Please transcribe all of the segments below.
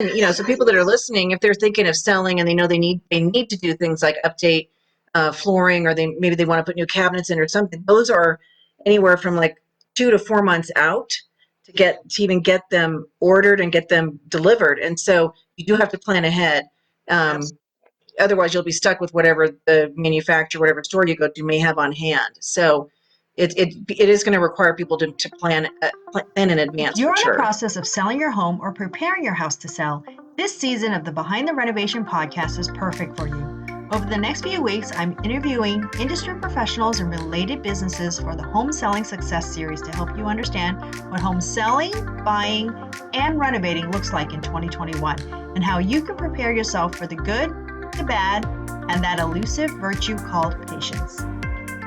And, so people that are listening, if they're thinking of selling and they know they need to do things like update flooring, or maybe they want to put new cabinets in or something, those are anywhere from like 2 to 4 months out to even get them ordered and get them delivered. And so you do have to plan ahead. Otherwise, you'll be stuck with whatever the manufacturer, whatever store you go to may have on hand. So it is going to require people to plan in advance. If you're for in sure. the process of selling your home or preparing your house to sell, this season of the Behind the Renovation podcast is perfect for you. Over the next few weeks, I'm interviewing industry professionals and related businesses for the Home Selling Success Series to help you understand what home selling, buying, and renovating looks like in 2021, and how you can prepare yourself for the good, the bad, and that elusive virtue called patience.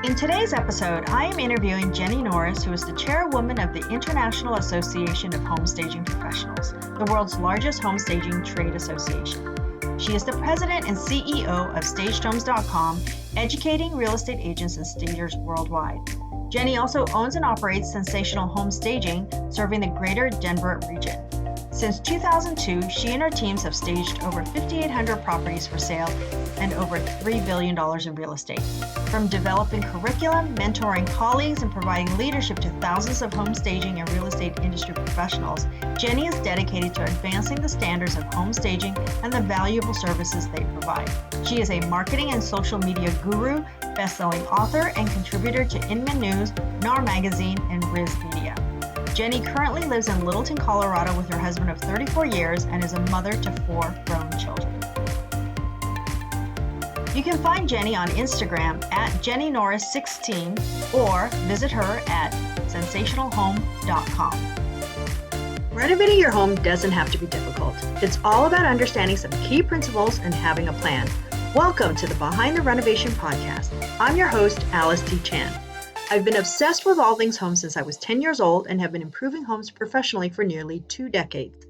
In today's episode, I am interviewing Jennie Norris, who is the chairwoman of the International Association of Home Staging Professionals, the world's largest home staging trade association. She is the president and CEO of StagedHomes.com, educating real estate agents and stagers worldwide. Jennie also owns and operates Sensational Home Staging, serving the greater Denver region. Since 2002, she and her teams have staged over 5,800 properties for sale and over $3 billion in real estate. From developing curriculum, mentoring colleagues, and providing leadership to thousands of home staging and real estate industry professionals, Jennie is dedicated to advancing the standards of home staging and the valuable services they provide. She is a marketing and social media guru, best-selling author, and contributor to Inman News, NAR Magazine, and Riz Media. Jennie currently lives in Littleton, Colorado with her husband of 34 years and is a mother to 4 grown children. You can find Jennie on Instagram at Jennie Norris 16 or visit her at sensationalhome.com. Renovating your home doesn't have to be difficult. It's all about understanding some key principles and having a plan. Welcome to the Behind the Renovation podcast. I'm your host, Alice T. Chan. I've been obsessed with all things home since I was 10 years old and have been improving homes professionally for nearly 2 decades.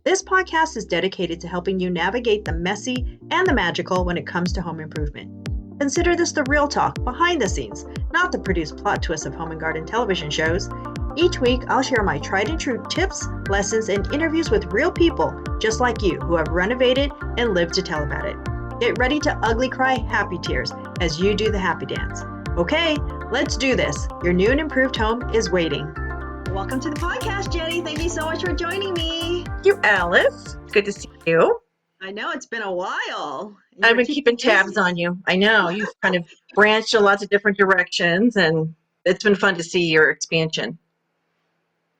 This podcast is dedicated to helping you navigate the messy and the magical when it comes to home improvement. Consider this the real talk, behind the scenes, not the produced plot twists of home and garden television shows. Each week, I'll share my tried and true tips, lessons, and interviews with real people just like you who have renovated and lived to tell about it. Get ready to ugly cry happy tears as you do the happy dance. Okay, let's do this. Your new and improved home is waiting. Welcome to the podcast, Jennie. Thank you so much for joining me. Thank you, Alice. Good to see you. I know it's been a while. I've been keeping tabs on you. I know you've kind of branched in lots of different directions, and it's been fun to see your expansion.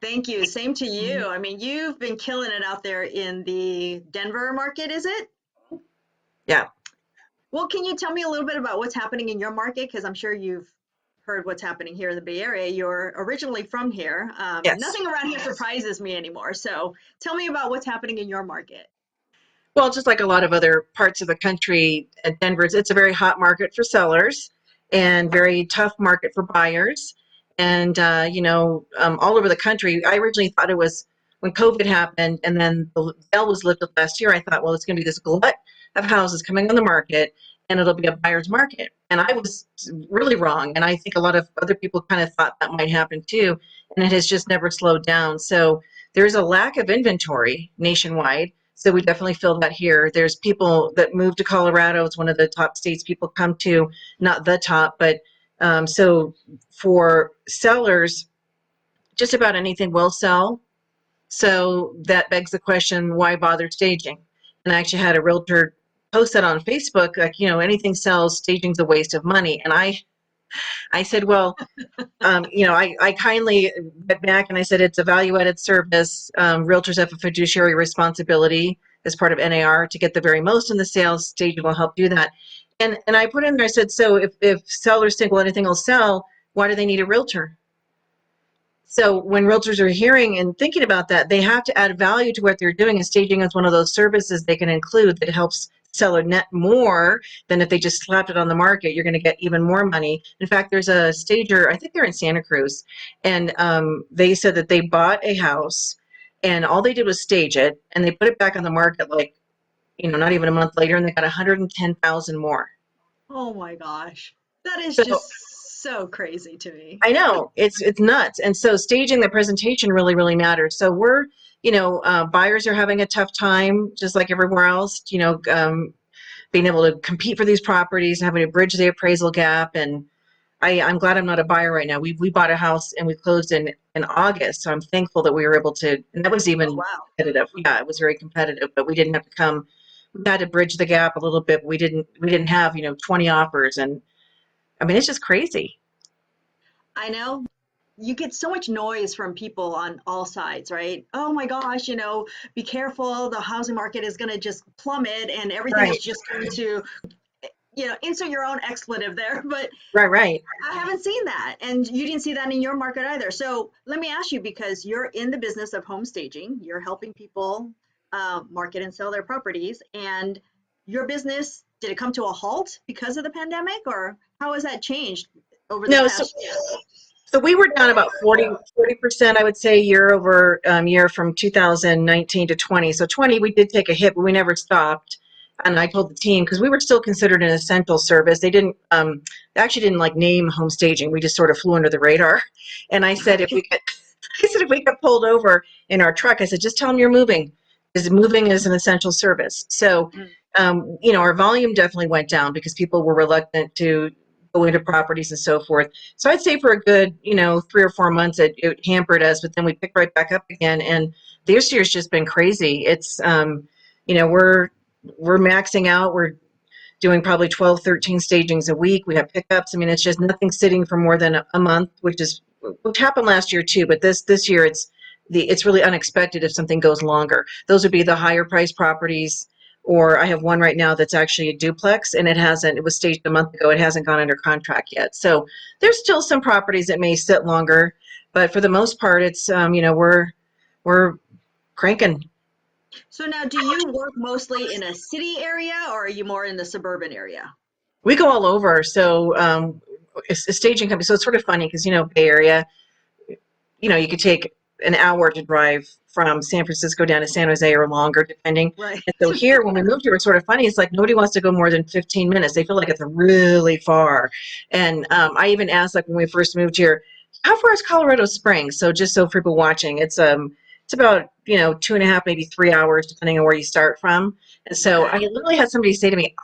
Thank you. Same to you. I mean, you've been killing it out there in the Denver market, is it? Yeah. Well, can you tell me a little bit about what's happening in your market? Because I'm sure you've heard what's happening here in the Bay Area. You're originally from here. Yes. Nothing around here surprises me anymore. So tell me about what's happening in your market. Well, just like a lot of other parts of the country, Denver, it's a very hot market for sellers and very tough market for buyers. And, all over the country, I originally thought it was when COVID happened and then the bell was lifted last year, I thought, well, it's going to be this glut of houses coming on the market and it'll be a buyer's market. And I was really wrong. And I think a lot of other people kind of thought that might happen too. And it has just never slowed down. So there's a lack of inventory nationwide. So we definitely feel that here. There's people that move to Colorado. It's one of the top states people come to, not the top, but so for sellers, just about anything will sell. So that begs the question, why bother staging? And I actually had a realtor post that on Facebook, like, anything sells, staging's a waste of money. And I said, well, I kindly went back and I said, it's a value-added service. Realtors have a fiduciary responsibility as part of NAR to get the very most in the sales. Staging will help do that. And I put in there, I said, so if sellers think, well, anything will sell, why do they need a realtor? So when realtors are hearing and thinking about that, they have to add value to what they're doing, and staging is one of those services they can include that helps seller net more than if they just slapped it on the market. You're going to get even more money. In fact, there's a stager, I think they're in Santa Cruz, and they said that they bought a house and all they did was stage it and they put it back on the market like, not even a month later, and they got 110,000 more. Oh my gosh. That is just so crazy to me. I know, it's nuts. And so staging the presentation really, really matters. So we're buyers are having a tough time, just like everywhere else. Being able to compete for these properties and having to bridge the appraisal gap. And I'm glad I'm not a buyer right now. We bought a house and we closed in August, so I'm thankful that we were able to. And that was even competitive. Yeah, it was very competitive, but we didn't have to come. We had to bridge the gap a little bit. We didn't have 20 offers, and I mean it's just crazy. I know you get so much noise from people on all sides, right? Oh my gosh, be careful. The housing market is going to just plummet and everything is Right, just going to, insert your own expletive there. But right. I haven't seen that. And you didn't see that in your market either. So let me ask you, because you're in the business of home staging, you're helping people market and sell their properties. And your business, did it come to a halt because of the pandemic, or how has that changed over the No, so past year? So we were down about 40%, I would say, year over year from 2019 to 20. So 20, we did take a hit, but we never stopped. And I told the team, because we were still considered an essential service. They actually didn't like name home staging. We just sort of flew under the radar. And I said, if we get pulled over in our truck, I said, just tell them you're moving, because moving is an essential service. So, our volume definitely went down because people were reluctant to go into properties and so forth. So I'd say for a good, 3 or 4 months, it hampered us, but then we picked right back up again. And this year's just been crazy. It's, we're maxing out. We're doing probably 12, 13 stagings a week. We have pickups. I mean, it's just nothing sitting for more than a month, which happened last year too. But this year, it's really unexpected if something goes longer. Those would be the higher priced properties. Or I have one right now that's actually a duplex, and it was staged a month ago. It hasn't gone under contract yet. So there's still some properties that may sit longer, but for the most part, it's, we're cranking. So now, do you work mostly in a city area, or are you more in the suburban area? We go all over. So it's a staging company. So it's sort of funny because, Bay Area, you could take an hour to drive from San Francisco down to San Jose or longer, depending. Right. And so here, when we moved here, it's sort of funny. It's like nobody wants to go more than 15 minutes. They feel like it's really far. And I even asked, like when we first moved here, how far is Colorado Springs? So just so for people watching, it's about 2.5, maybe 3 hours, depending on where you start from. And so Okay. I literally had somebody say to me,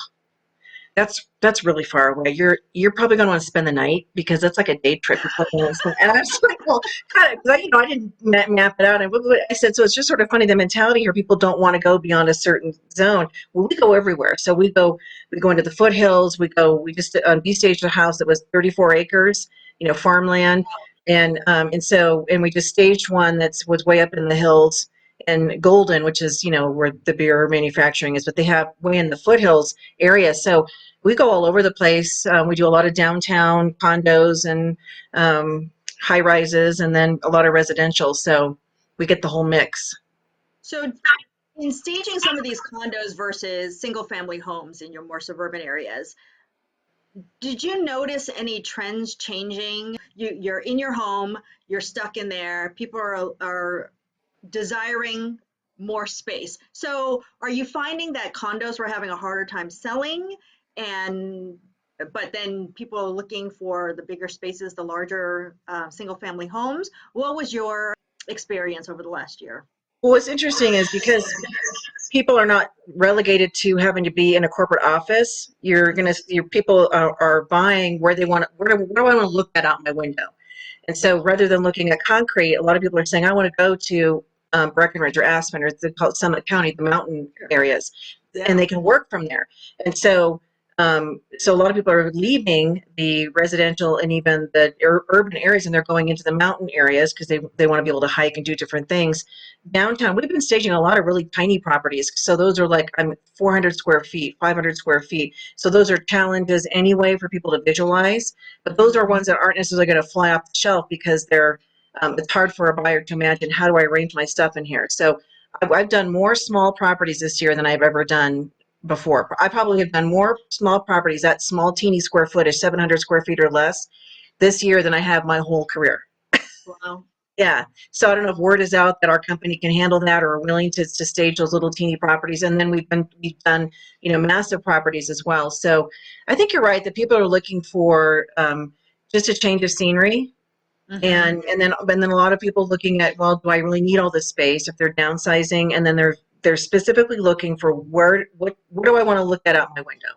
that's really far away. You're probably going to want to spend the night because that's like a day trip. And I was like, well, kind of, I didn't map it out. And I said, so it's just sort of funny. The mentality here, people don't want to go beyond a certain zone. Well, we go everywhere. So we go into the foothills. We just staged a house that was 34 acres, farmland. And we just staged one was way up in the hills and Golden, which is, where the beer manufacturing is, but they have way in the foothills area. So we go all over the place. We do a lot of downtown condos and high rises, and then a lot of residential. So we get the whole mix. So in staging some of these condos versus single family homes in your more suburban areas, did you notice any trends changing? You're in your home, you're stuck in there, people are desiring more space. So are you finding that condos were having a harder time selling, and but then people are looking for the bigger spaces, the larger single family homes? What was your experience over the last year? Well, what's interesting is because people are not relegated to having to be in a corporate office. Your people are buying where they want. Where do I want to look at out my window? And so rather than looking at concrete, a lot of people are saying, I want to go to Breckenridge or Aspen, or they call it Summit County, the mountain areas, and they can work from there. And so a lot of people are leaving the residential and even the urban areas, and they're going into the mountain areas because they want to be able to hike and do different things. Downtown, we've been staging a lot of really tiny properties. So those are like 400 square feet, 500 square feet. So those are challenges anyway for people to visualize. But those are ones that aren't necessarily going to fly off the shelf because it's hard for a buyer to imagine, how do I arrange my stuff in here? So I've done more small properties this year than I've ever done before. I probably have done more small properties, that small teeny square footage, 700 square feet or less, this year than I have my whole career. Wow. Yeah. So I don't know if word is out that our company can handle that or are willing to stage those little teeny properties. And then we've done, massive properties as well. So I think you're right that people are looking for just a change of scenery. Mm-hmm. And then a lot of people looking at, well, do I really need all this space if they're downsizing? And then they're specifically looking for what do I want to look at out my window?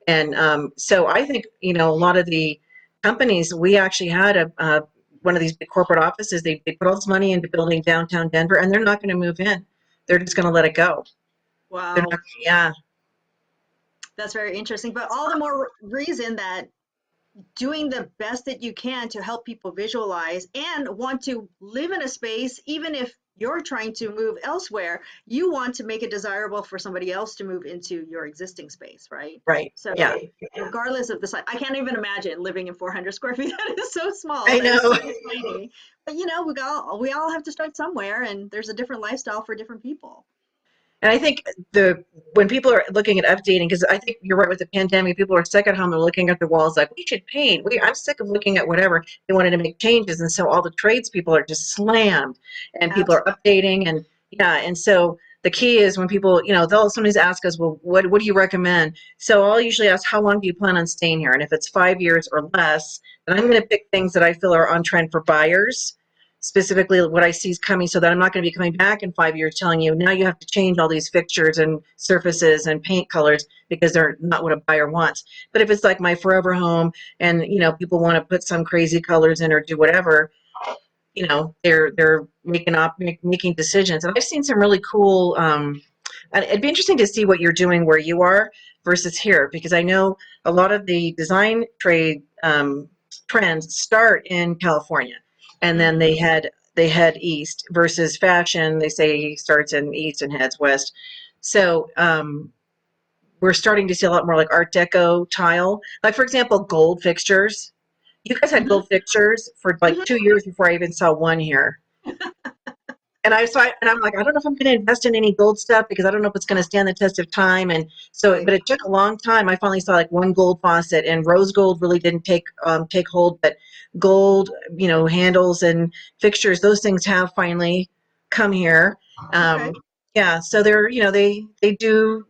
And so I think, a lot of the companies, we actually had one of these big corporate offices, they put all this money into building downtown Denver, and they're not going to move in. They're just going to let it go. They're Wow. not, yeah. That's very interesting. But all the more reason that doing the best that you can to help people visualize and want to live in a space, even if you're trying to move elsewhere, you want to make it desirable for somebody else to move into your existing space, right? Right. So Yeah. regardless of the size, I can't even imagine living in 400 square feet. That is so small. I That is know. so tiny. But we all have to start somewhere, and there's a different lifestyle for different people. And I think when people are looking at updating, because I think you're right with the pandemic, people are stuck at home and looking at the walls like, we should paint. I'm sick of looking at whatever. They wanted to make changes. And so all the tradespeople are just slammed and people are Absolutely. updating. And yeah, and so the key is when people, they'll sometimes ask us, well, what do you recommend? So I'll usually ask, how long do you plan on staying here? And if it's 5 years or less, then I'm going to pick things that I feel are on trend for buyers, specifically what I see is coming, so that I'm not going to be coming back in 5 years telling you, now you have to change all these fixtures and surfaces and paint colors because they're not what a buyer wants. But if it's like my forever home and, people want to put some crazy colors in or do whatever, they're making decisions. And I've seen some really cool, and it'd be interesting to see what you're doing where you are versus here, because I know a lot of the design trade trends start in California, and then Mhm. they head east, versus fashion, they say starts in east and heads west. So we're starting to see a lot more like Art Deco tile, like for example, gold fixtures. You guys had Mhm. gold fixtures for like Mhm. 2 years before I even saw one here. And I'm like, I don't know if I'm going to invest in any gold stuff because I don't know if it's going to stand the test of time. And so, Right. but it took a long time. I finally saw like one gold faucet, and rose gold really didn't take hold, but gold, handles and fixtures, those things have finally come here. Okay. Yeah, so they're, they do.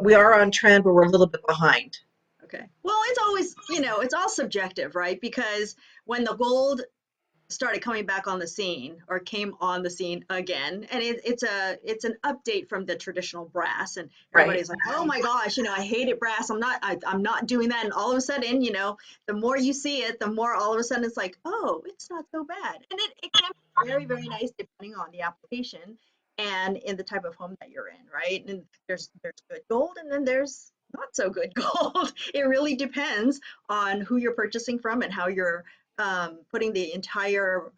We are on trend, but we're a little bit behind. Okay. Well, it's always, it's all subjective, right? Because when the gold started coming back on the scene or came on the scene again, and it's an update from the traditional brass, and Right. everybody's like, oh my gosh, I hated brass, I'm not doing that. And all of a sudden, the more you see it, the more all of a sudden it's like, oh, it's not so bad. And it can be very, very nice depending on the application and in the type of home that you're in, right? And there's good gold, and then there's not so good gold. It really depends on who you're purchasing from and how you're putting the entire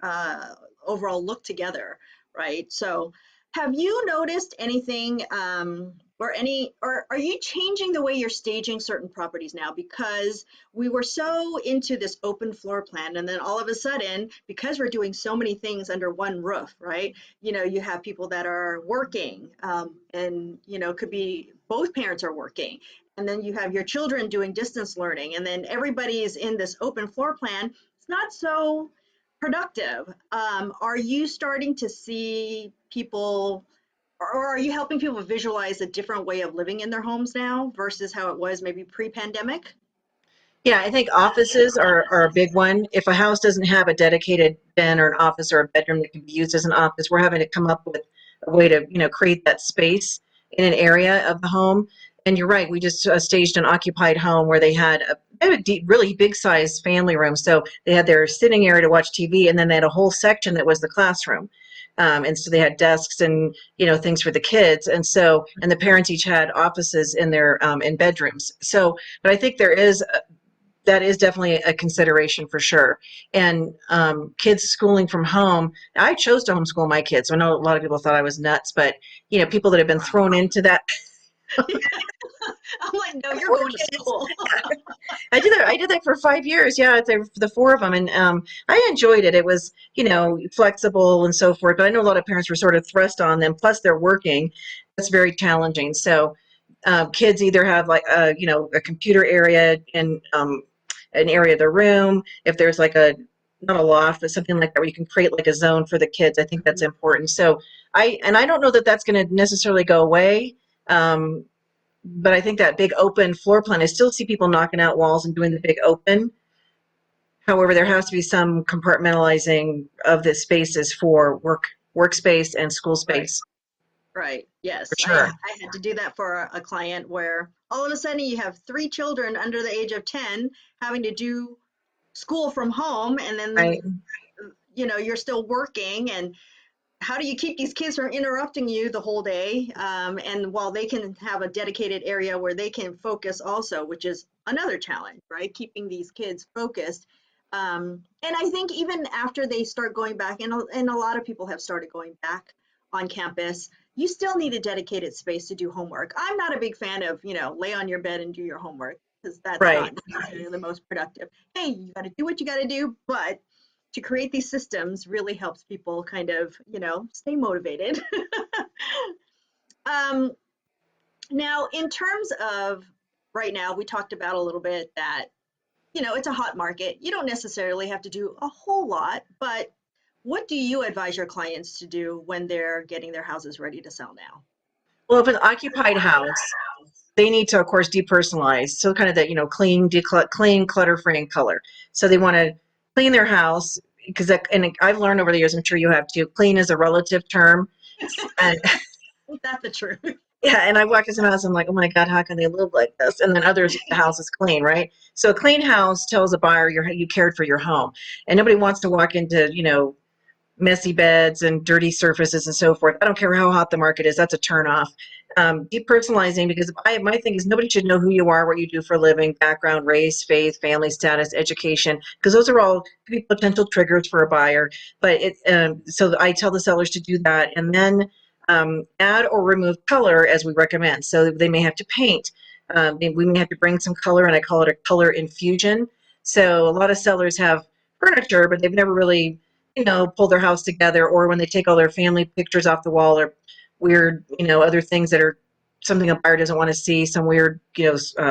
overall look together, right? So, have you noticed anything, or are you changing the way you're staging certain properties now? Because we were so into this open floor plan, and then all of a sudden, because we're doing so many things under one roof, right? You have people that are working, and could be both parents are working, and then you have your children doing distance learning, and then everybody is in this open floor plan. It's not so productive. Are you starting to see people, or are you helping people visualize a different way of living in their homes now versus how it was maybe pre-pandemic? Yeah, I think offices are a big one. If a house doesn't have a dedicated den or an office or a bedroom that can be used as an office, we're having to come up with a way to, create that space in an area of the home. And you're right, we just staged an occupied home where they had a deep, really big size family room. So they had their sitting area to watch TV, and then they had a whole section that was the classroom. And so they had desks and, things for the kids. And the parents each had offices in their in bedrooms. So, but I think that is definitely a consideration for sure. And kids schooling from home, I chose to homeschool my kids. So I know a lot of people thought I was nuts, but people that have been thrown into that. I'm like, no, you're Four going to kids. school. I did that for 5 years. Yeah, the four of them, and I enjoyed it. It was flexible and so forth. But I know a lot of parents were sort of thrust on them. Plus, they're working. That's very challenging. So kids either have like a computer area in an area of the room. If there's like not a loft, but something like that where you can create like a zone for the kids. I think that's important. So I don't know that that's going to necessarily go away. But I think that big open floor plan, I still see people knocking out walls and doing the big open. However, there has to be some compartmentalizing of the spaces for workspace and school space. Right. For Yes. sure. I had to do that for a client where all of a sudden you have 3 children under the age of 10 having to do school from home, and then Right. you're still working, and how do you keep these kids from interrupting you the whole day? And while they can have a dedicated area where they can focus also, which is another challenge, right? Keeping these kids focused. And I think even after they start going back, and a lot of people have started going back on campus, you still need a dedicated space to do homework. I'm not a big fan of, lay on your bed and do your homework, because that's not Right. necessarily the most productive. Hey, you got to do what you got to do, but to create these systems really helps people kind of, stay motivated. um, Now, in terms of right now, we talked about a little bit that, it's a hot market. You don't necessarily have to do a whole lot, but what do you advise your clients to do when they're getting their houses ready to sell now? Well, if an occupied house, they need to, of course, depersonalize. So kind of that, clean, clean, clutter-free, and color. So they want to clean their house because, and I've learned over the years, I'm sure you have too, clean is a relative term. And That's the truth. yeah, and I walk into some house, I'm like, oh my God, how can they live like this? And then others, the house is clean, right? So a clean house tells a buyer you cared for your home. And nobody wants to walk into, messy beds and dirty surfaces and so forth. I don't care how hot the market is. That's a turn off. Depersonalizing, because my thing is nobody should know who you are, what you do for a living, background, race, faith, family status, education, because those are all could be potential triggers for a buyer. But so I tell the sellers to do that, and then add or remove color as we recommend. So they may have to paint. We may have to bring some color, and I call it a color infusion. So a lot of sellers have furniture, but they've never really pull their house together, or when they take all their family pictures off the wall, or weird, other things that are something a buyer doesn't want to see, some weird,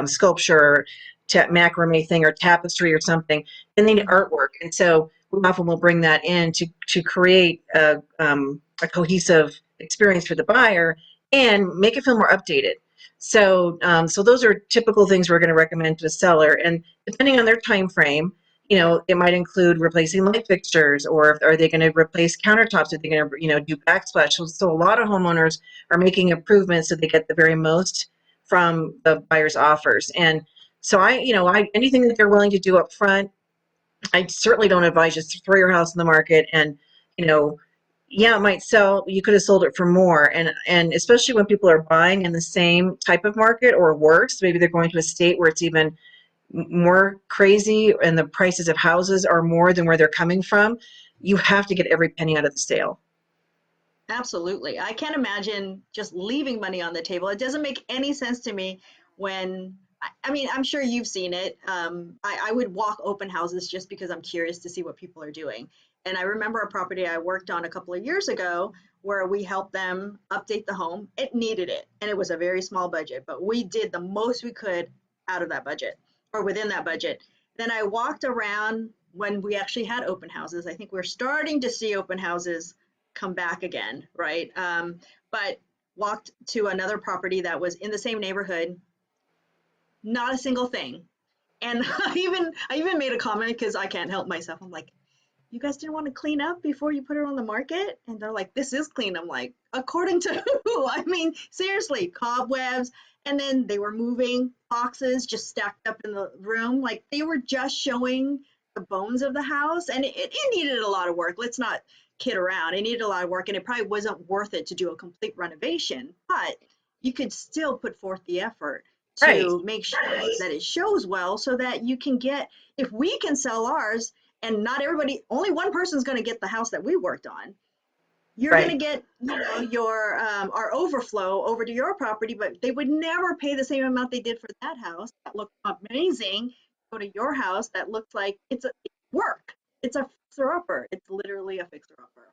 sculpture or macrame thing or tapestry or something, then they need artwork. And so we often will bring that in to create a cohesive experience for the buyer and make it feel more updated. So, so those are typical things we're going to recommend to a seller, and depending on their time frame, it might include replacing light fixtures, or are they going to replace countertops? Are they going to, do backsplash? So a lot of homeowners are making improvements so they get the very most from the buyer's offers. And so anything that they're willing to do up front, I certainly don't advise just throw your house in the market and, yeah, it might sell. You could have sold it for more. And especially when people are buying in the same type of market or worse, maybe they're going to a state where it's even more crazy and the prices of houses are more than where they're coming from, you have to get every penny out of the sale. Absolutely. I can't imagine just leaving money on the table. It doesn't make any sense to me when, I mean, I'm sure you've seen it. I would walk open houses just because I'm curious to see what people are doing. And I remember a property I worked on a couple of years ago where we helped them update the home. It needed it, and it was a very small budget, but we did the most we could out of that budget or within that budget. Then I walked around when we actually had open houses. I think we're starting to see open houses come back again, right? But walked to another property that was in the same neighborhood, not a single thing. And I even made a comment because I can't help myself. I'm like, you guys didn't want to clean up before you put it on the market? And they're like, this is clean. I'm like, according to who? I mean, seriously, cobwebs. And then they were moving boxes just stacked up in the room. Like they were just showing the bones of the house. And it needed a lot of work. Let's not kid around. It needed a lot of work, and it probably wasn't worth it to do a complete renovation. But you could still put forth the effort Right. to make sure that it shows well so that you can get, if we can sell ours, and not everybody, only one person's going to get the house that we worked on. You're going to Right. get, your our overflow over to your property, but they would never pay the same amount they did for that house that looked amazing. Go to your house that looks like it's work. It's a fixer upper. It's literally a fixer upper.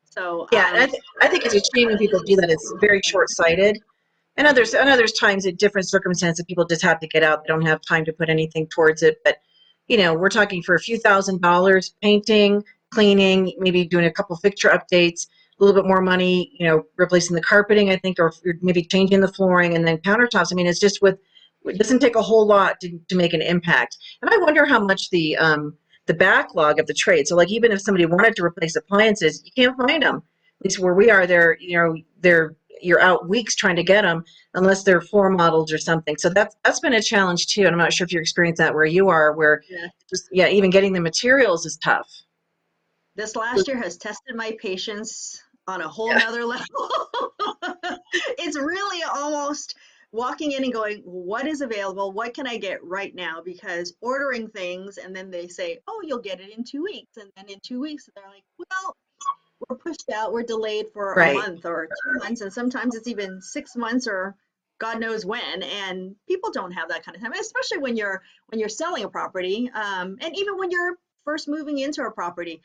So Yeah, and I think it's a shame when people do that. It's very short-sighted. And others times in different circumstances, people just have to get out. They don't have time to put anything towards it. But, we're talking for a few $1,000s, painting, cleaning, maybe doing a couple fixture updates, a little bit more money, replacing the carpeting, I think, or maybe changing the flooring, and then countertops. I mean, it doesn't take a whole lot to make an impact. And I wonder how much the the backlog of the trade. So like even if somebody wanted to replace appliances, you can't find them. At least where we are, you're out weeks trying to get them unless they're floor models or something. So that's been a challenge too. And I'm not sure if you experience that where you are, where even getting the materials is tough. This last year has tested my patience on a whole Yeah. nother level. It's really almost walking in and going, what is available? What can I get right now? Because ordering things and then they say, oh, you'll get it in 2 weeks. And then in 2 weeks, they're like, well, we're pushed out, we're delayed for a Right. month or 2 months. And sometimes it's even 6 months or God knows when. And people don't have that kind of time, especially when you're selling a property. And even when you're first moving into a property,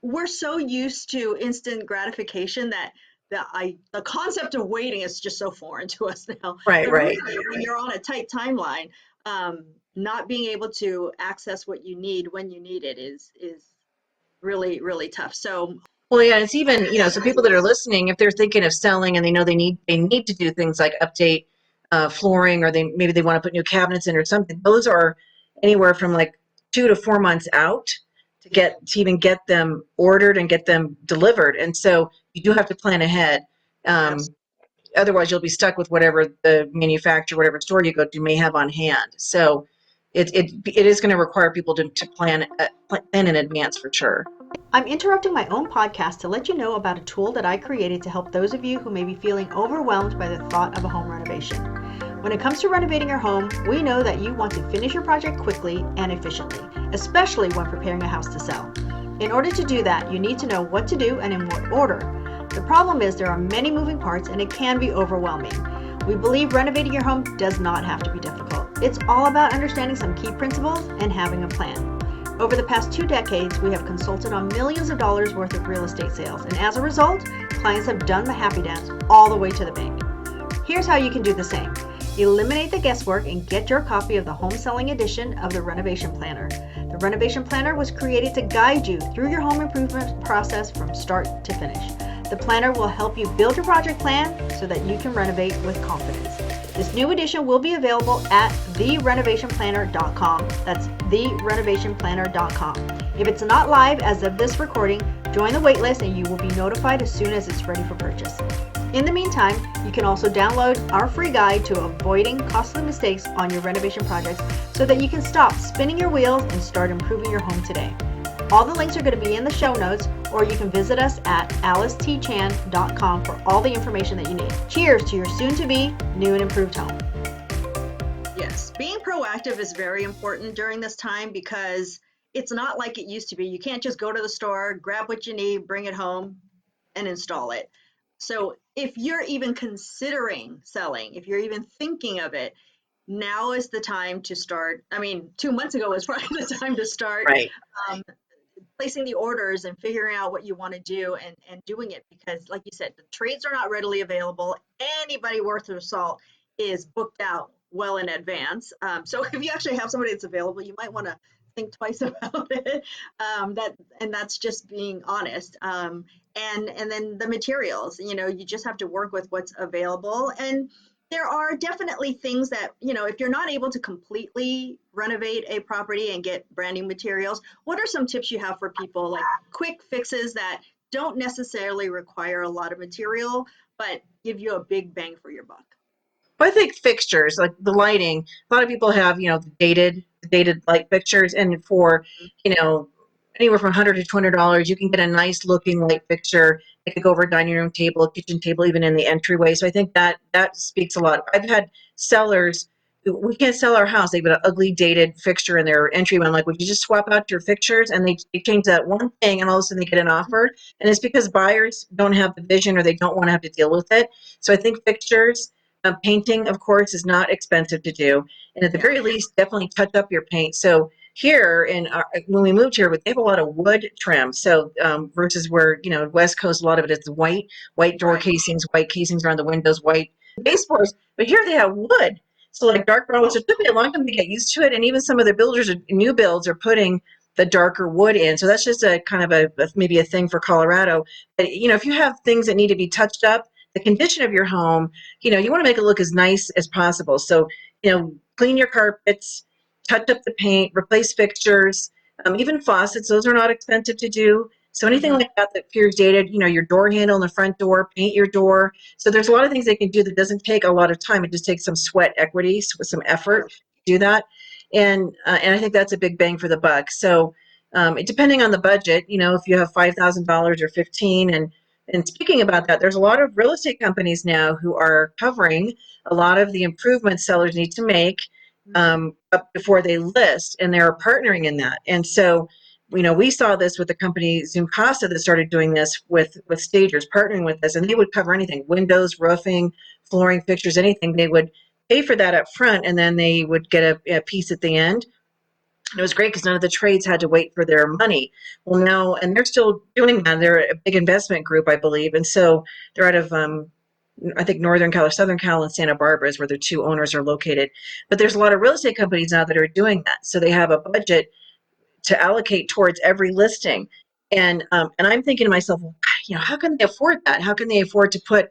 we're so used to instant gratification that the concept of waiting is just so foreign to us now. Right, But right. really, when you're on a tight timeline, not being able to access what you need when you need it is really, really tough. So Well, yeah, it's even, so people that are listening, if they're thinking of selling and they know they need to do things like update flooring, or maybe they want to put new cabinets in or something, those are anywhere from like 2 to 4 months out to even get them ordered and get them delivered. And so you do have to plan ahead. Um, Otherwise, you'll be stuck with whatever the manufacturer, whatever store you go to may have on hand. So it is going to require people to plan in advance for sure. I'm interrupting my own podcast to let you know about a tool that I created to help those of you who may be feeling overwhelmed by the thought of a home renovation. When it comes to renovating your home, we know that you want to finish your project quickly and efficiently, especially when preparing a house to sell. In order to do that, you need to know what to do and in what order. The problem is there are many moving parts and it can be overwhelming. We believe renovating your home does not have to be difficult. It's all about understanding some key principles and having a plan. Over the past 2 decades, we have consulted on millions of dollars worth of real estate sales, and as a result, clients have done the happy dance all the way to the bank. Here's how you can do the same. Eliminate the guesswork and get your copy of the home selling edition of the Renovation Planner. The Renovation Planner was created to guide you through your home improvement process from start to finish. The planner will help you build your project plan so that you can renovate with confidence. This new edition will be available at therenovationplanner.com. That's therenovationplanner.com. If it's not live as of this recording, join the waitlist and you will be notified as soon as it's ready for purchase. In the meantime, you can also download our free guide to avoiding costly mistakes on your renovation projects so that you can stop spinning your wheels and start improving your home today. All the links are going to be in the show notes, or you can visit us at alicetchan.com for all the information that you need. Cheers to your soon-to-be new and improved home. Yes, being proactive is very important during this time because it's not like it used to be. You can't just go to the store, grab what you need, bring it home, and install it. So if you're even considering selling, if you're even thinking of it, now is the time to start. I mean, 2 months ago was probably the time to start. Right. Placing the orders and figuring out what you want to do and doing it, because like you said, the trades are not readily available. Anybody worth their salt is booked out well in advance. So if you actually have somebody that's available, you might want to think twice about it. That's just being honest. And then the materials, you just have to work with what's available. And there are definitely things that, if you're not able to completely renovate a property and get brand new materials, what are some tips you have for people, like quick fixes that don't necessarily require a lot of material, but give you a big bang for your buck? Well, I think fixtures, like the lighting, a lot of people have, the dated light fixtures, and for, anywhere from $100 to $200, you can get a nice looking light fixture. It could go over a dining room table, a kitchen table, even in the entryway. So I think that speaks a lot. I've had sellers we can't sell our house. They've got an ugly dated fixture in their entryway. I'm like, would you just swap out your fixtures? And they change that one thing, and all of a sudden they get an offer. And it's because buyers don't have the vision, or they don't want to have to deal with it. So I think fixtures, painting, of course, is not expensive to do. And at the very least, definitely touch up your paint. So here, when we moved here, they have a lot of wood trim. So versus where, West Coast, a lot of it is white door casings, white casings around the windows, white baseboards. But here they have wood. So like dark brown, so it took me a long time to get used to it. And even some of the builders, new builds, are putting the darker wood in. So that's just a kind of maybe a thing for Colorado. But, if you have things that need to be touched up, the condition of your home, you want to make it look as nice as possible. So, clean your carpets, touch up the paint, replace fixtures, Even faucets, those are not expensive to do. So anything Hmm. like that that appears dated, your door handle on the front door, paint your door. So there's a lot of things they can do that doesn't take a lot of time. It just takes some sweat equity, with some effort Sure. to do that. And I think that's a big bang for the buck. So depending on the budget, if you have $5,000 or 15, and speaking about that, there's a lot of real estate companies now who are covering a lot of the improvements sellers need to make up before they list, and they're partnering in that. And so, we saw this with the company Zoom Casa that started doing this with stagers, partnering with us, and they would cover anything: windows, roofing, flooring, fixtures, anything. They would pay for that up front, and then they would get a piece at the end. It was great because none of the trades had to wait for their money. Well, now, and they're still doing that. They're a big investment group, I believe, and so they're out of I think Northern Cal or Southern Cal and Santa Barbara is where their two owners are located. But there's a lot of real estate companies now that are doing that. So they have a budget to allocate towards every listing. And I'm thinking to myself, well, how can they afford that? How can they afford to put,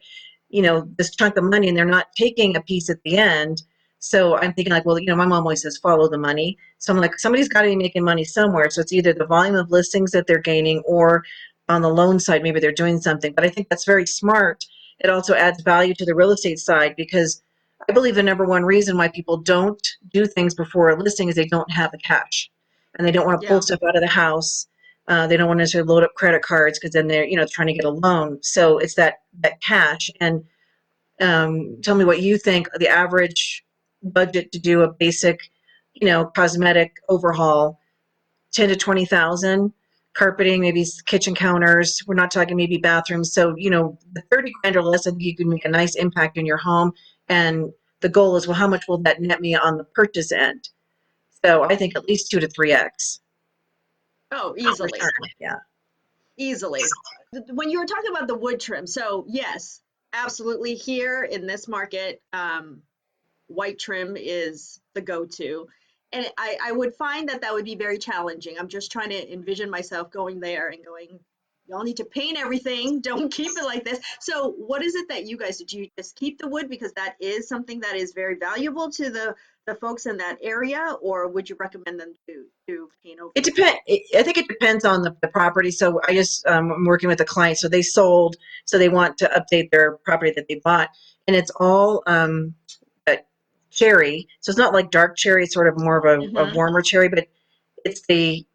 this chunk of money and they're not taking a piece at the end? So I'm thinking like, well, my mom always says follow the money. So I'm like, somebody's got to be making money somewhere. So it's either the volume of listings that they're gaining, or on the loan side, maybe they're doing something. But I think that's very smart. It also adds value to the real estate side, because I believe the number one reason why people don't do things before a listing is they don't have the cash, and they don't want to pull Yeah. stuff out of the house. They don't want to necessarily load up credit cards because then they're trying to get a loan. So it's that cash. And tell me what you think the average budget to do a basic, cosmetic overhaul: 10 to 20,000. Carpeting, maybe kitchen counters. We're not talking maybe bathrooms. So the 30 grand or less, I think you can make a nice impact in your home. And the goal is, well, how much will that net me on the purchase end? So I think at least 2 to 3x Oh, easily. return. Yeah. Easily. When you were talking about the wood trim, so yes, absolutely. Here in this market, white trim is the go-to. And I would find that that would be very challenging. I'm just trying to envision myself going there and going, y'all need to paint everything. Don't keep it like this. So what is it that you guys, did you just keep the wood because that is something that is very valuable to the folks in that area, or would you recommend them to paint over It it? depends. I think it depends on the property. So I'm working with a client. So they sold, so they want to update their property that they bought, and it's all uh, cherry. So it's not like dark cherry. It's sort of more of a Hmm. warmer cherry, but it's the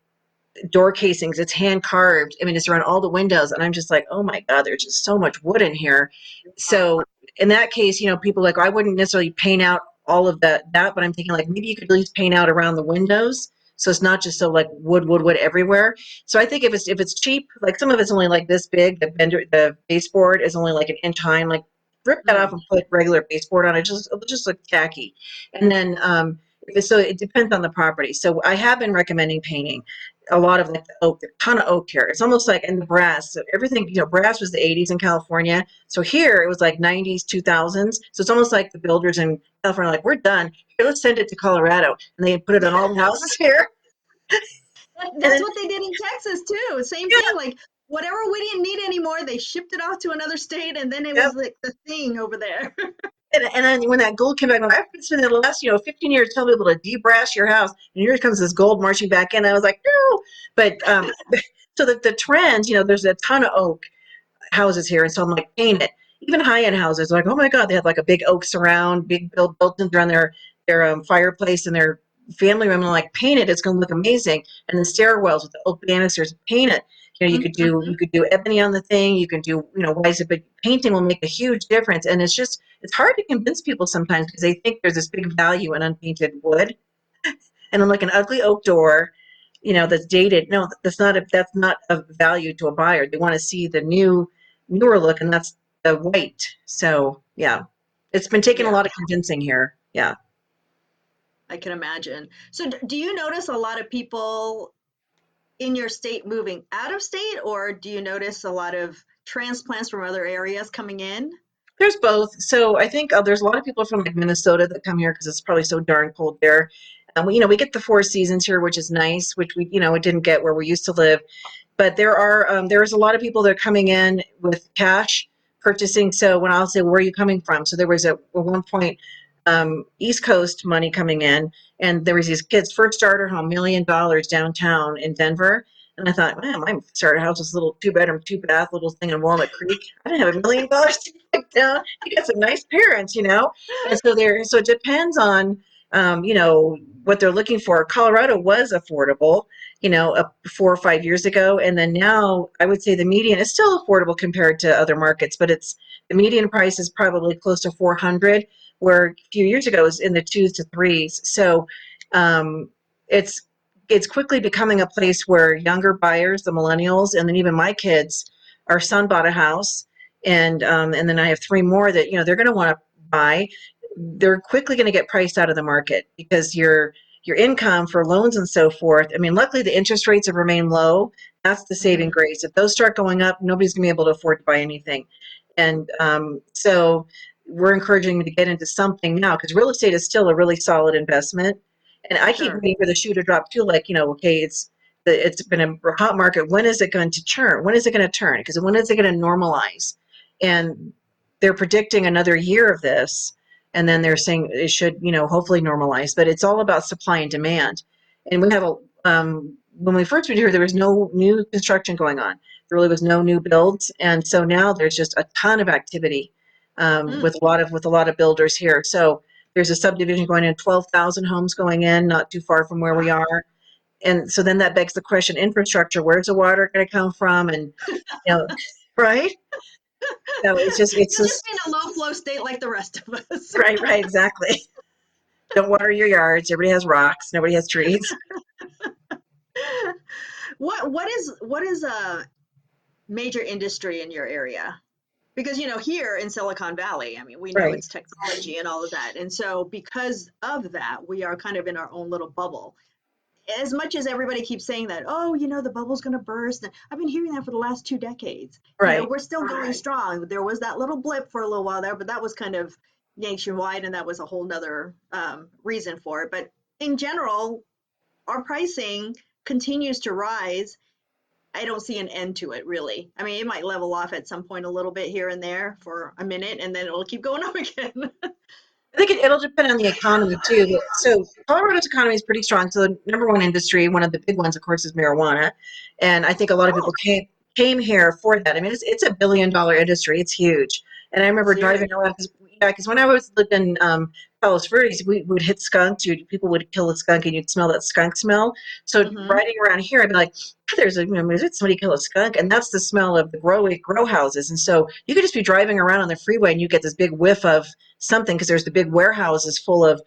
door casings. It's hand carved. I mean, it's around all the windows, and I'm just like, oh my god, there's just so much wood in here. Wow. So in that case, people like, I wouldn't necessarily paint out all of that, but I'm thinking like maybe you could at least paint out around the windows, so it's not just so like wood everywhere. So I think if it's cheap, like some of it's only like this big. The baseboard is only like an inch high. I'm like, rip that off Mm. and put regular baseboard on it. It'll just look tacky. And then so it depends on the property. So I have been recommending painting a lot of like the oak, a ton of oak here. It's almost like, and the brass, so everything, brass was the 80s in California. So here it was like 90s, 2000s. So it's almost like the builders in California are like, we're done. Here, let's send it to Colorado. And they put it on all the houses here. And That's then, what they did in Texas too. Same yeah, thing. Like whatever we didn't need anymore, they shipped it off to another state, and then it yep. was like the thing over there. And then when that gold came back, I've been spending the last, 15 years telling people to debrass your house. And here comes this gold marching back in. I was like, no. But so the trends, there's a ton of oak houses here, and so I'm like, paint it. Even high-end houses, like, oh my god, they have like a big oak surround, big built-ins around their fireplace and their family room. And I'm like, paint it, it's going to look amazing. And the stairwells with the oak banisters, paint it. You could do ebony on the thing. You can do why is it? But painting will make a huge difference. And it's hard to convince people sometimes because they think there's this big value in unpainted wood. And I'm like, an ugly oak door, that's dated. No, that's not of value to a buyer. They want to see the newer look, and that's the white. So yeah, it's been taking a Yeah, lot of convincing here. Yeah. I can imagine. So do you notice a lot of people in your state moving out of state, or do you notice a lot of transplants from other areas coming in? There's both. So I think there's a lot of people from like Minnesota that come here because it's probably so darn cold there. We get the 4 seasons here, which is nice, which it didn't get where we used to live. But there's a lot of people that are coming in with cash purchasing. So when I'll say, where are you coming from? So there was at one point, East Coast money coming in, and there was these kids' first starter home, $1 million downtown in Denver. And I thought, man, my starter house was a little 2 bedroom, 2 bath, little thing in Walnut Creek. I didn't have $1 million to put down. You got some nice parents, And so it depends on, what they're looking for. Colorado was affordable, 4 or 5 years ago, and then now I would say the median is still affordable compared to other markets, but the median price is probably close to 400, where a few years ago it was in the twos to threes. So um, it's it's quickly becoming a place where younger buyers, the millennials, and then even my kids, our son bought a house, and then I have three more that they're going to want to buy. They're quickly going to get priced out of the market because your income for loans and so forth. I mean, luckily the interest rates have remained low. That's the saving grace. If those start going up, nobody's going to be able to afford to buy anything. And so we're encouraging them to get into something now because real estate is still a really solid investment. And I keep Sure. waiting for the shoe to drop too. Like, okay, it's been a hot market. When is it going to turn? When is it going to turn? Because when is it going to normalize? And they're predicting another year of this, and then they're saying it should, hopefully normalize. But it's all about supply and demand. And we have when we first moved here, there was no new construction going on. There really was no new builds, and so now there's just a ton of activity Mm. with a lot of builders here. So there's a subdivision going in, 12,000 homes going in, not too far from where we are. And so then that begs the question: infrastructure. Where's the water going to come from? And you know, right? So it's You'll just just be in a low flow state like the rest of us. right, exactly. Don't water your yards. Everybody has rocks. Nobody has trees. What is a major industry in your area? Because here in Silicon Valley, I mean, we know Right. it's technology and all of that. And so because of that, we are kind of in our own little bubble. As much as everybody keeps saying that, oh, the bubble's going to burst. And I've been hearing that for the last 2 decades. Right. We're still going strong. There was that little blip for a little while there, but that was kind of nationwide, and that was a whole nother reason for it. But in general, our pricing continues to rise. I don't see an end to it, really. I mean, it might level off at some point a little bit here and there for a minute, and then it'll keep going up again. I think it'll depend on the economy too. So Colorado's economy is pretty strong. So the number one industry, one of the big ones, of course, is marijuana, and I think a lot of Oh, people came here for that. I mean, it's $1 billion industry. It's huge. And I remember serious. driving around because when I was lived in Palos Verdes, we would hit skunks. People would kill a skunk, and you'd smell that skunk smell. So Hmm. riding around here, I'd be like, "Ah, did somebody kill a skunk?" And that's the smell of the grow houses. And so you could just be driving around on the freeway, and you get this big whiff of something because there's the big warehouses full of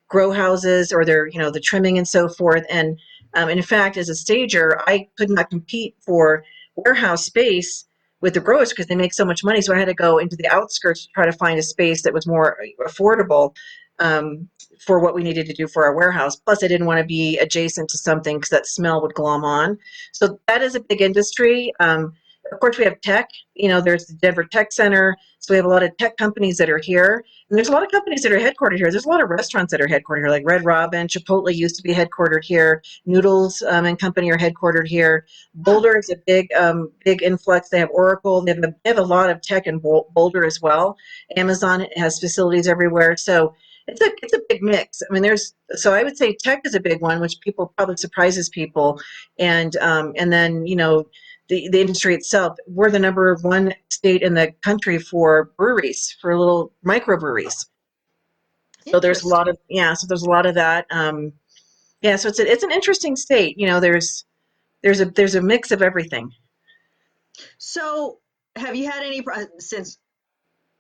grow houses, or they're the trimming and so forth. And in fact, as a stager, I could not compete for warehouse space with the growers because they make so much money. So I had to go into the outskirts to try to find a space that was more affordable for what we needed to do for our warehouse. Plus, I didn't want to be adjacent to something because that smell would glom on. So that is a big industry. Of course, we have tech. There's the Denver Tech Center. So we have a lot of tech companies that are here. And there's a lot of companies that are headquartered here. There's a lot of restaurants that are headquartered here, like Red Robin. Chipotle used to be headquartered here. Noodles and Company are headquartered here. Huh. Boulder is a big influx. They have Oracle. They have a lot of tech in Boulder as well. Amazon has facilities everywhere. So it's a big mix. I mean, so I would say tech is a big one, which people probably surprises people, and then the industry itself. We're the number one state in the country for breweries, for little microbreweries. So there's a lot Interesting. of So there's a lot of that. Yeah, so it's an interesting state. There's a mix of everything. So, have you had any, since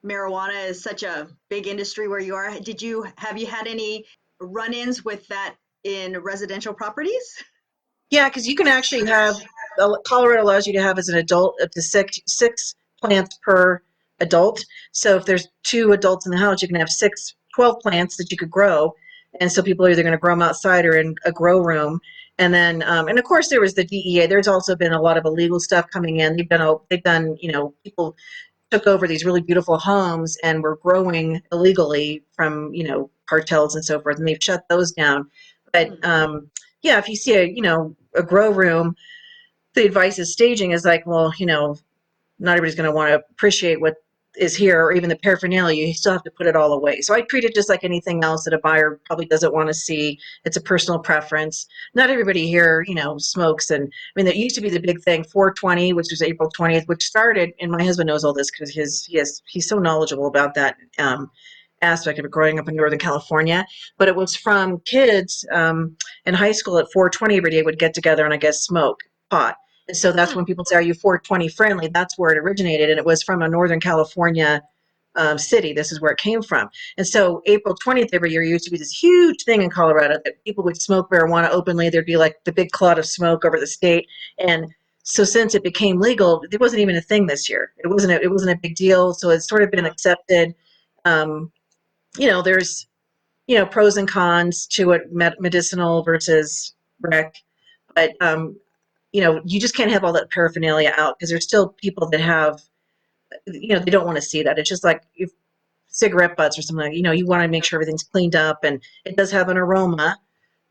marijuana is such a big industry where you are, have you had any run-ins with that in residential properties? Yeah, because you can actually Colorado allows you to have as an adult up to six plants per adult. So if there's two adults in the house, you can have 12 plants that you could grow. And so people are either going to grow them outside or in a grow room. And then, and of course, there was the DEA. There's also been a lot of illegal stuff coming in. They've done, people took over these really beautiful homes and were growing illegally from cartels and so forth, and they've shut those down. But Hmm. yeah, if you see a grow room, the advice is staging is like, well, not everybody's going to want to appreciate what is here, or even the paraphernalia, you still have to put it all away. So I treat it just like anything else that a buyer probably doesn't want to see. It's a personal preference. Not everybody here, smokes. And I mean, there used to be the big thing, 420, which was April 20th, which started, and my husband knows all this because he's so knowledgeable about that aspect of it growing up in Northern California. But it was from kids in high school at 420 every day would get together and I guess smoke pot. And so that's when people say, are you 420 friendly? That's where it originated. And it was from a Northern California city. This is where it came from. And so April 20th every year used to be this huge thing in Colorado that people would smoke marijuana openly. There'd be like the big cloud of smoke over the state. And so since it became legal, it wasn't even a thing this year. It wasn't a big deal. So it's sort of been accepted. There's, pros and cons to it, medicinal versus rec. But you just can't have all that paraphernalia out because there's still people that have, they don't want to see that. It's just like if cigarette butts or something like, you want to make sure everything's cleaned up, and it does have an aroma.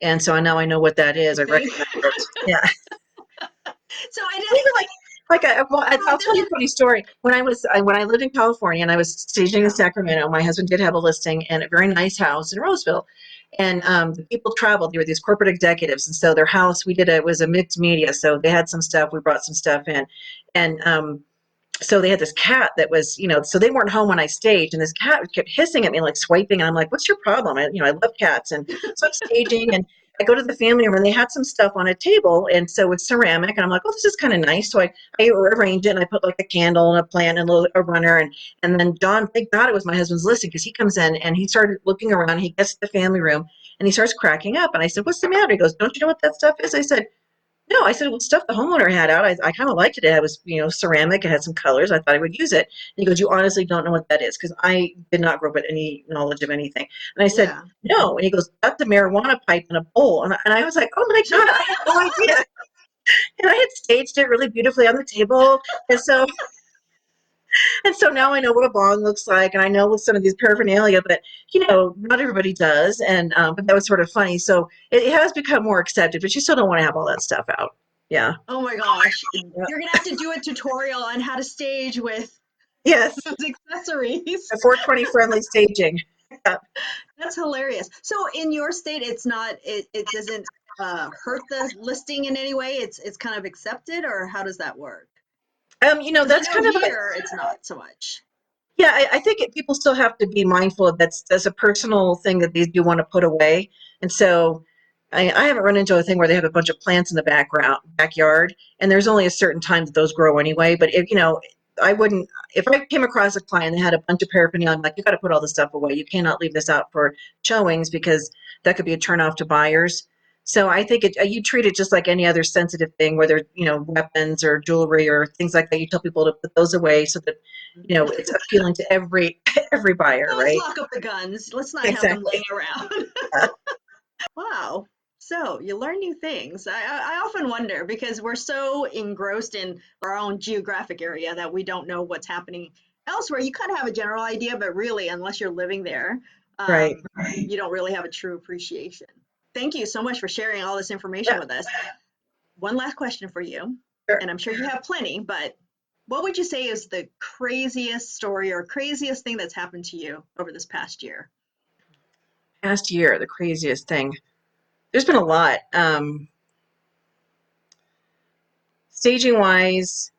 And so I know what that is. I recognize it. Yeah. So I Even did I'll tell you a funny story. When I lived in California and I was staging in Sacramento, my husband did have a listing in a very nice house in Roseville. And the people traveled. They were these corporate executives, and so their house it was a mixed media. So they had some stuff. We brought some stuff in, and so they had this cat that was, so they weren't home when I staged, and this cat kept hissing at me, like swiping, and I'm like, "What's your problem?" I love cats, and so I'm staging, and I go to the family room, and they had some stuff on a table, and so it's ceramic, and I'm like, "Oh, this is kind of nice." So I arranged it, and I put like a candle and a plant and a runner, and then Don, thank God it was my husband's listing, because he comes in and he started looking around. He gets to the family room, and he starts cracking up, and I said, "What's the matter?" He goes, "Don't you know what that stuff is?" I said, "No." I said, "Well, stuff the homeowner had out. I kind of liked it. It was, ceramic. It had some colors. I thought I would use it." And he goes, "You honestly don't know what that is?" Because I did not grow up with any knowledge of anything. And I said, "No." And he goes, "That's a marijuana pipe in a bowl." And I was like, "Oh my God, I had no idea." And I had staged it really beautifully on the table. And so now I know what a bong looks like, and I know with some of these paraphernalia, but not everybody does. And but that was sort of funny. So it has become more accepted, but you still don't want to have all that stuff out. Yeah. Oh my gosh. You're going to have to do a tutorial on how to stage with Yes. those accessories. A 420 friendly staging. Yeah. That's hilarious. So in your state, it doesn't hurt the listing in any way. It's kind of accepted, or how does that work? Because That's I kind know of here it's not so much. yeah. I think people still have to be mindful of that's a personal thing that they do want to put away, and so I haven't run into a thing where they have a bunch of plants in the backyard, and there's only a certain time that those grow anyway. But I wouldn't, if I came across a client that had a bunch of paraphernalia, I'm like, you got to put all this stuff away. You cannot leave this out for showings because that could be a turnoff to buyers. So I think you treat it just like any other sensitive thing, whether weapons or jewelry or things like that. You tell people to put those away so that it's appealing to every every buyer, Let's right? lock up the guns. Let's not have them Exactly. laying around. Wow. So you learn new things. I often wonder because we're so engrossed in our own geographic area that we don't know what's happening elsewhere. You kind of have a general idea, but really, unless you're living there, Right. you don't really have a true appreciation. Thank you so much for sharing all this information Yeah. with us. One last question for you, Sure. and I'm sure you have plenty, but what would you say is the craziest story or craziest thing that's happened to you over this past year? Past year, the craziest thing. There's been a lot. Staging wise,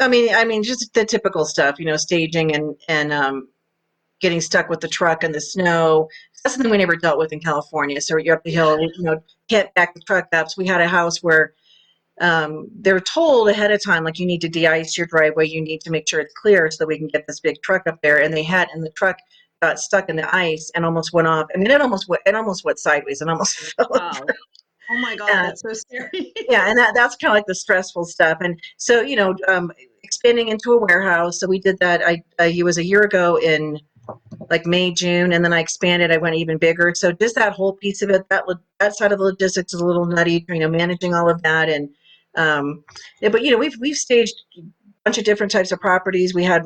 I mean, just the typical stuff, staging and getting stuck with the truck in the snow. That's something we never dealt with in California. So you're up the hill, can't back the truck up. So we had a house where they're told ahead of time, like, you need to de-ice your driveway. You need to make sure it's clear so that we can get this big truck up there. And the truck got stuck in the ice and almost went off. I mean, it almost went sideways and almost fell Wow. Oh my God, over. that's so scary. Yeah, and that's kind of like the stressful stuff. And so, expanding into a warehouse. So we did that. It was a year ago in like May, June, and then I expanded. I went even bigger. So just that whole piece of it, that side of the logistics is a little nutty. Managing all of that, and yeah, but we've staged a bunch of different types of properties. We had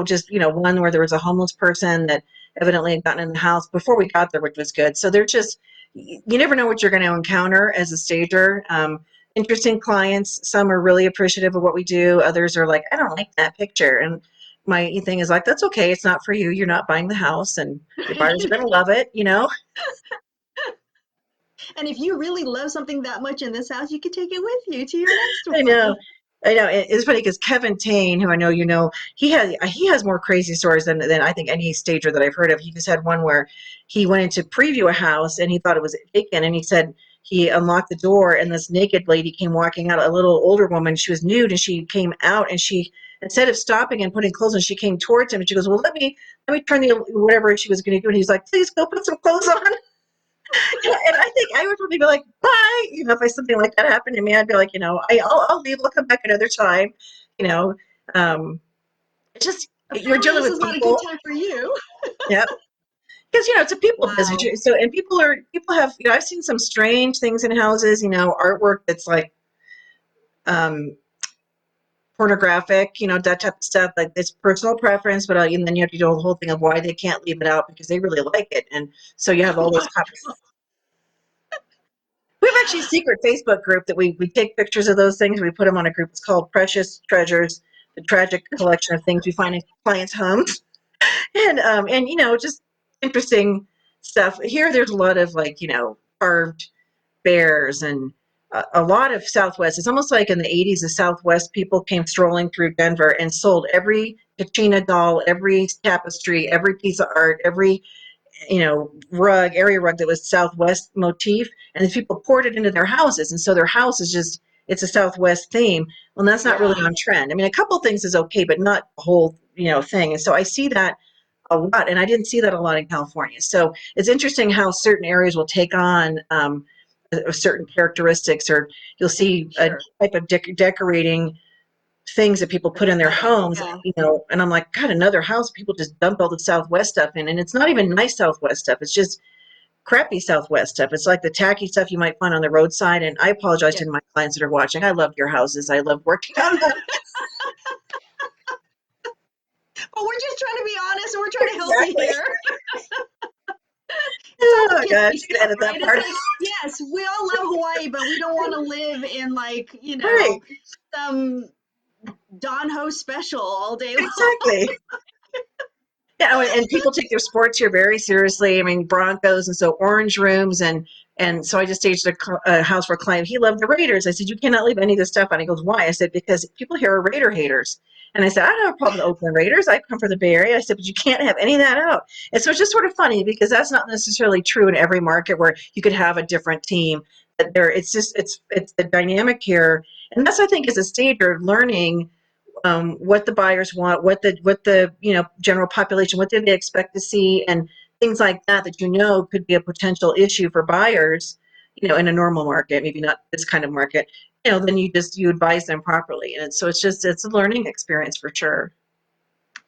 just one where there was a homeless person that evidently had gotten in the house before we got there, which was good. So they're just you never know what you're going to encounter as a stager. Interesting clients. Some are really appreciative of what we do. Others are like, I don't like that picture. And my thing is like, that's okay. It's not for you. You're not buying the house, and your buyers are going to love it, you know? And if you really love something that much in this house, you could take it with you to your next I one. know. I know. It's funny because Kevin Tane, who I know you know, he has more crazy stories than I think any stager that I've heard of. He just had one where he went in to preview a house and he thought it was vacant, and he said he unlocked the door and this naked lady came walking out, a little older woman. She was nude and she came out and she, instead of stopping and putting clothes on, she came towards him and she goes, "Well, let me turn the whatever she was going to do." And he's like, "Please go put some clothes on." And I think I would probably be like, bye. If something like that happened to me, I'd be like, I'll leave. I'll come back another time. You know, it's just you're Apparently, dealing this with is not a good people. time for you. Yep. Because it's a people business. Wow. So and people have I've seen some strange things in houses. Artwork that's like um, pornographic. That type of stuff. Like it's personal preference, but and then you have to do the whole thing of why they can't leave it out because they really like it, and so you have all those We have actually a secret Facebook group that we take pictures of those things. We put them on a group. It's called Precious Treasures, the tragic collection of things we find in clients' homes, and just interesting stuff. Here, there's a lot of carved bears and a lot of Southwest. It's almost like in the '80s, the Southwest people came strolling through Denver and sold every Katrina doll, every tapestry, every piece of art, every area rug that was Southwest motif, and the people poured it into their houses, and so their house is just it's a Southwest theme. Well, that's not really Yeah. on trend. I mean, a couple things is okay, but not the whole thing. And so I see that a lot, and I didn't see that a lot in California. So it's interesting how certain areas will take on certain characteristics, or you'll see a Sure. type of decorating things that people put in their Aesthetic. homes, Yeah. and I'm like, God, another house, people just dump all the Southwest stuff in. And it's not even nice Southwest stuff. It's just crappy Southwest stuff. It's like the tacky stuff you might find on the roadside. And I apologize Yeah. to my clients that are watching. I love your houses. I love working on them. But we're just trying to be honest and we're trying to help you Exactly. here. It's all the Oh, God, kissy just stuff, edit that right? It's part. like, yes, we all love Hawaii, but we don't want to live in like, Right. some Don Ho special all day long. Exactly. Yeah, and people take their sports here very seriously. I mean, Broncos, and so orange rooms, and so I just staged a house for a client. He loved the Raiders. I said, you cannot leave any of this stuff on. He goes, why? I said, because people here are Raider haters. And I said, I don't have a problem with Oakland Raiders. I come from the Bay Area. I said, but you can't have any of that out. And so it's just sort of funny because that's not necessarily true in every market where you could have a different team. But it's just it's the dynamic here, and that's I think as a stager learning what the buyers want, what the general population, what do they expect to see, and things like that could be a potential issue for buyers, in a normal market, maybe not this kind of market. Then you advise them properly, and it's a learning experience for sure.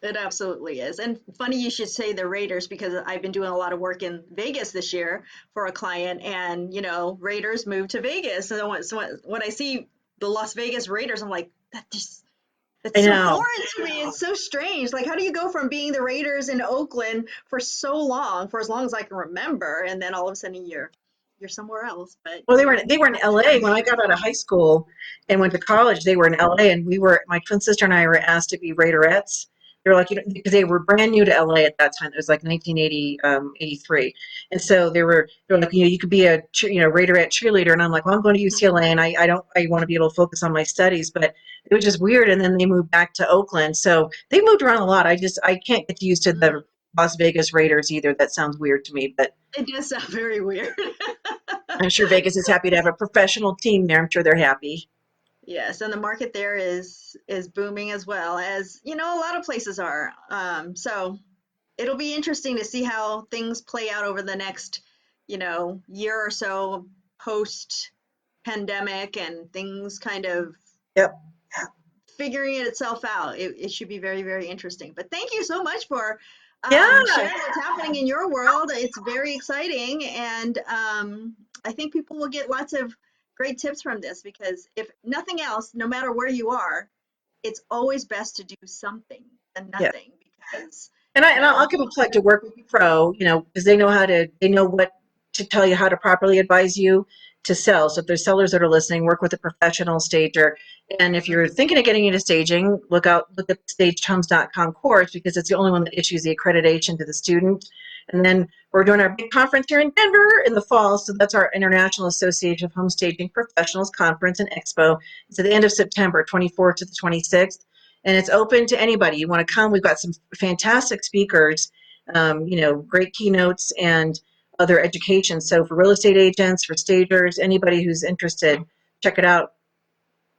It absolutely is. And funny you should say the Raiders because I've been doing a lot of work in Vegas this year for a client and, Raiders moved to Vegas. So when I see the Las Vegas Raiders, I'm like, I that's so know. foreign to me. It's so strange. Like, how do you go from being the Raiders in Oakland for so long, for as long as I can remember, and then all of a sudden you're somewhere else? But Well, they were in LA when I got out of high school and went to college. They were in LA, and my twin sister and I were asked to be Raiderettes. They were like, because they were brand new to LA at that time. It was like 1980, 83, and so they were like, you could be a Raiderette cheerleader. And I'm like, well, I'm going to UCLA, and I want to be able to focus on my studies. But it was just weird. And then they moved back to Oakland, so they moved around a lot. I can't get used to the Las Vegas Raiders either. That sounds weird to me, but it does sound very weird. I'm sure Vegas is happy to have a professional team there. I'm sure they're happy. Yes, and the market there is booming as well as a lot of places are. So it'll be interesting to see how things play out over the next year or so post pandemic and things kind of Yep. figuring itself out. It should be very, very interesting. But thank you so much for Yeah. sharing what's happening in your world. It's very exciting, and I think people will get lots of great tips from this because if nothing else, no matter where you are, it's always best to do something than Yeah. nothing because And I'll give a plug to Work with Pro, because they know what to tell you how to properly advise you. to sell. So if there's sellers that are listening, work with a professional stager. And if you're thinking of getting into staging, look at the stagedhomes.com course, because it's the only one that issues the accreditation to the student. And then we're doing our big conference here in Denver in the fall. So that's our International Association of Home Staging Professionals Conference and Expo. It's at the end of September, 24th to the 26th. And it's open to anybody. You want to come? We've got some fantastic speakers, great keynotes and other education. So for real estate agents, for stagers, anybody who's interested, check it out.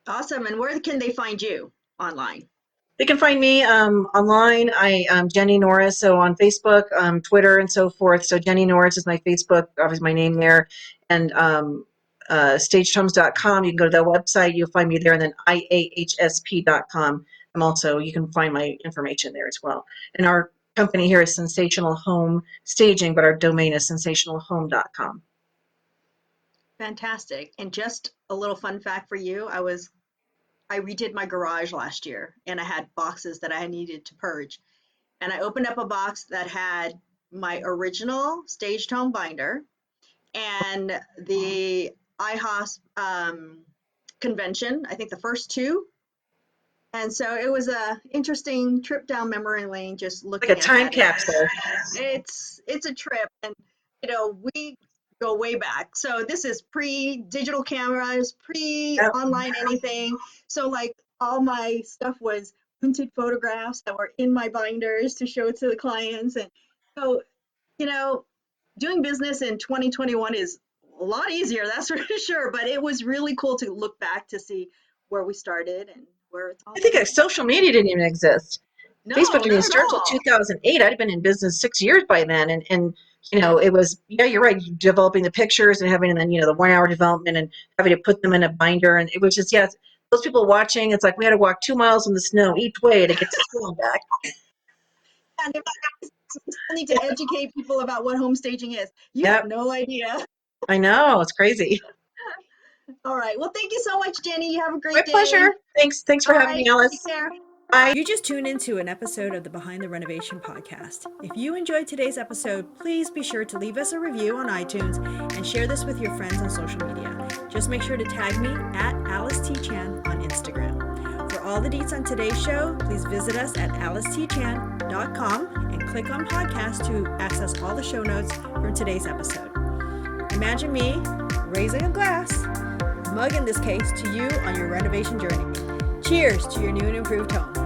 Awesome. And where can they find you online? They can find me online. I'm Jennie Norris, so on Facebook, Twitter, and so forth. So Jennie Norris is my Facebook, obviously my name there. And stagedhomes.com, you can go to that website, you'll find me there, and then iahsp.com. You can find my information there as well. And our company here is Sensational Home Staging, but our domain is sensationalhome.com. Fantastic. And just a little fun fact for you, I redid my garage last year, and I had boxes that I needed to purge. And I opened up a box that had my original staged home binder and the IHOS convention, I think the first two. And so it was a interesting trip down memory lane, just looking Like a at time that. capsule. It's a trip, and we go way back. So this is pre-digital cameras, pre-online anything. So like all my stuff was printed photographs that were in my binders to show to the clients. And so, doing business in 2021 is a lot easier, that's for sure. But it was really cool to look back to see where we started and where it's all. I think social media didn't even exist. No, Facebook didn't not start at all. until 2008. I'd been in business 6 years by then. And it was, yeah, you're right, developing the pictures and having, and then, the 1 hour development and having to put them in a binder. And it was just, yes, those people watching, it's like we had to walk 2 miles in the snow each way to get to school and back. And we still need to educate people about what home staging is. You have no idea. I know, it's crazy. All right. Well, thank you so much, Jennie. You have a great My day. pleasure. Thanks for having me, Alice. Take care. Bye. You just tuned into an episode of the Behind the Renovation podcast. If you enjoyed today's episode, please be sure to leave us a review on iTunes and share this with your friends on social media. Just make sure to tag me at Alice T. Chan on Instagram. For all the deets on today's show, please visit us at alicetchan.com and click on podcast to access all the show notes from today's episode. Imagine me raising a glass, mug in this case, to you on your renovation journey. Cheers to your new and improved home.